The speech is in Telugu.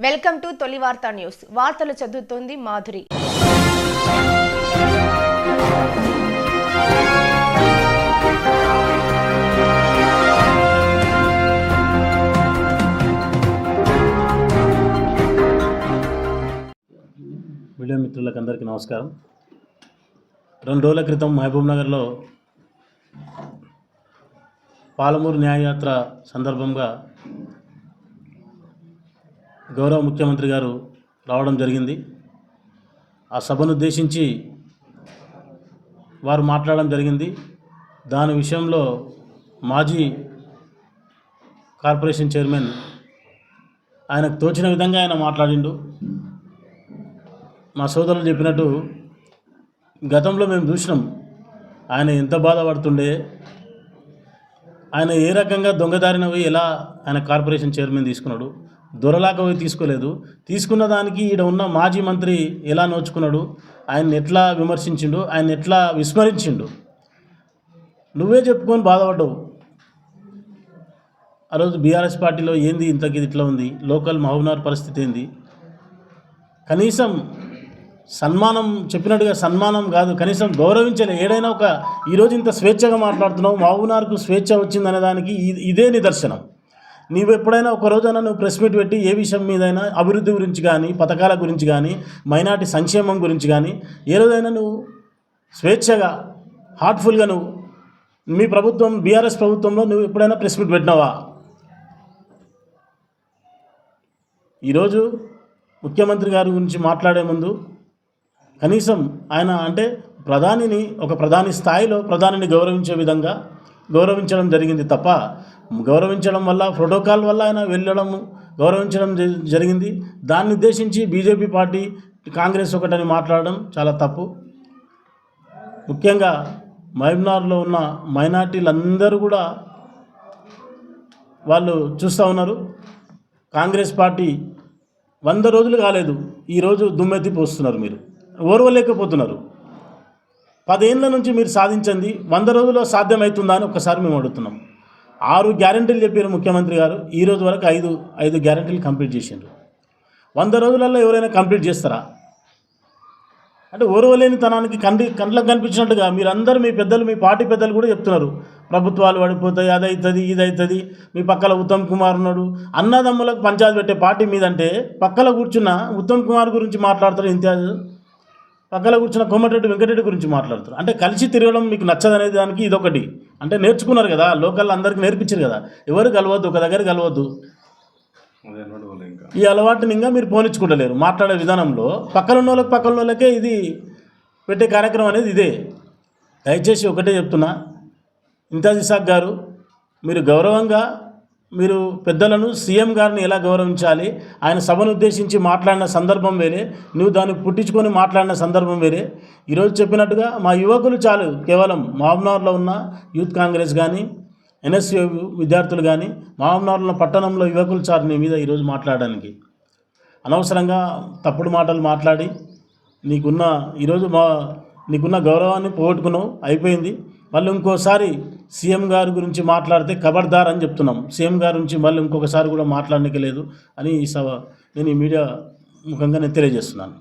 వెల్కమ్ టు తొలి వార్తా న్యూస్. వార్తలు చదువుతోంది మాధురి. మీడియా మిత్రులకు అందరికీ నమస్కారం. 2 రోజుల క్రితం మహబూబ్నగర్లో పాలమూరు న్యాయయాత్ర సందర్భంగా గౌరవ ముఖ్యమంత్రి గారు రావడం జరిగింది. ఆ సభను ఉద్దేశించి వారు మాట్లాడడం జరిగింది. దాని విషయంలో మాజీ కార్పొరేషన్ చైర్మన్ ఆయనకు తోచిన విధంగా ఆయన మాట్లాడిండు. మా సోదరులు చెప్పినట్టు గతంలో మేము చూసినాం ఆయన ఎంత బాధపడుతుండే, ఆయన ఏ రకంగా దొంగదారిన పోయి ఎలా ఆయన కార్పొరేషన్ చైర్మన్ తీసుకున్నాడు, దొరలాక పోయి తీసుకోలేదు. తీసుకున్న దానికి ఈడ ఉన్న మాజీ మంత్రి ఎలా నోచుకున్నాడు, ఆయన ఎట్లా విమర్శించిండు, ఆయన ఎట్లా విస్మరించిండు. నువ్వే చెప్పుకొని బాధపడ్డావు. ఆ రోజు బీఆర్ఎస్ పార్టీలో ఏంది ఇంతకి ఇట్లా ఉంది, లోకల్ మహబూబ్నగర్ పరిస్థితి ఏంది, కనీసం సన్మానం చెప్పినట్టుగా సన్మానం కాదు, కనీసం గౌరవించలే. ఏడైనా ఒక ఈరోజు ఇంత స్వేచ్ఛగా మాట్లాడుతున్నావు, మహబూబ్నగర్కు స్వేచ్ఛ వచ్చిందనే దానికి ఇదే నిదర్శనం. నీవు ఎప్పుడైనా ఒక రోజైనా నువ్వు ప్రెస్ మీట్ పెట్టి ఏ విషయం మీదైనా అభివృద్ధి గురించి కానీ, పథకాల గురించి కానీ, మైనార్టీ సంక్షేమం గురించి కానీ ఏ రోజైనా నువ్వు స్వేచ్ఛగా హార్ట్ఫుల్గా నువ్వు మీ ప్రభుత్వం బీఆర్ఎస్ ప్రభుత్వంలో నువ్వు ఎప్పుడైనా ప్రెస్ మీట్ పెట్టినావా? ఈరోజు ముఖ్యమంత్రి గారి గురించి మాట్లాడే ముందు కనీసం ఆయన అంటే ప్రధానిని ఒక ప్రధాని స్థాయిలో ప్రధానిని గౌరవించే విధంగా గౌరవించడం జరిగింది తప్ప, గౌరవించడం వల్ల ప్రోటోకాల్ వల్ల ఆయన వెళ్ళడం గౌరవించడం జరిగింది. దాన్ని ఉద్దేశించి బీజేపీ పార్టీ కాంగ్రెస్ ఒకటని మాట్లాడడం చాలా తప్పు. ముఖ్యంగా మహబూబ్నగర్లో ఉన్న మైనార్టీలందరూ కూడా వాళ్ళు చూస్తూ ఉన్నారు. కాంగ్రెస్ పార్టీ 100 రోజులు కాలేదు, ఈరోజు దుమ్మెత్తి పోస్తున్నారు. మీరు ఓర్వలేకపోతున్నారు. 10 ఏళ్ళ నుంచి మీరు సాధించింది 100 రోజుల్లో సాధ్యమవుతుందా అని ఒక్కసారి మేము అడుగుతున్నాం. 6 గ్యారెంటీలు చెప్పారు ముఖ్యమంత్రి గారు, ఈ రోజు వరకు 5 గ్యారెంటీలు కంప్లీట్ చేసిండ్రు. 100 రోజులలో ఎవరైనా కంప్లీట్ చేస్తారా? అంటే ఓర్వలేని తనానికి కండ్లకు కనిపించినట్టుగా మీరందరూ మీ పెద్దలు, మీ పార్టీ పెద్దలు కూడా చెప్తున్నారు, ప్రభుత్వాలు పడిపోతాయి, అదవుతుంది ఇదవుతుంది. మీ పక్కల ఉత్తమ్ కుమార్ ఉన్నాడు, అన్నదమ్ములకు పంచాయతీ పెట్టే పార్టీ మీదంటే పక్కల కూర్చున్న ఉత్తమ్ కుమార్ గురించి మాట్లాడతారు, ఇంతియాజ్ పక్కల కూర్చున్న కోమటిరెడ్డి వెంకటరెడ్డి గురించి మాట్లాడతారు. అంటే కలిసి తిరగడం మీకు నచ్చదనేది దానికి ఇదొకటి. అంటే నేర్చుకున్నారు కదా, లోకల్ అందరికీ నేర్పించారు కదా, ఎవరు కలవద్దు, ఒక దగ్గర కలవద్దు. ఈ అలవాటుని ఇంకా మీరు పోనిచ్చుకుంటలేరు. మాట్లాడే విధానంలో పక్కన వాళ్ళకే ఇది పెట్టే కార్యక్రమం అనేది ఇదే. దయచేసి ఒకటే చెప్తున్నా, ఇంతియాజ్ ఇసాక్ గారు, మీరు గౌరవంగా మీరు పెద్దలను, సీఎం గారిని ఎలా గౌరవించాలి, ఆయన సభను ఉద్దేశించి మాట్లాడిన సందర్భం వేరే, నువ్వు దాన్ని పుట్టించుకొని మాట్లాడిన సందర్భం వేరే. ఈరోజు చెప్పినట్టుగా మా యువకులు చాలు, కేవలం మహబూబ్నగర్లో ఉన్న యూత్ కాంగ్రెస్ కానీ, ఎన్ఎస్యూ విద్యార్థులు కానీ, మహబూబ్నగర్లో పట్టణంలో యువకులు చాలు నీ మీద ఈరోజు మాట్లాడడానికి. అనవసరంగా తప్పుడు మాటలు మాట్లాడి నీకున్న గౌరవాన్ని పోగొట్టుకున్నావు, అయిపోయింది. మళ్ళీ ఇంకోసారి సీఎం గారి గురించి మాట్లాడితే ఖబర్దార్ అని చెప్తున్నాం. సీఎం గారి గురించి మళ్ళీ ఇంకొకసారి కూడా మాట్లాడడానికి లేదు అని నేను ఈ మీడియా ముఖంగా నేను తెలియజేస్తున్నాను.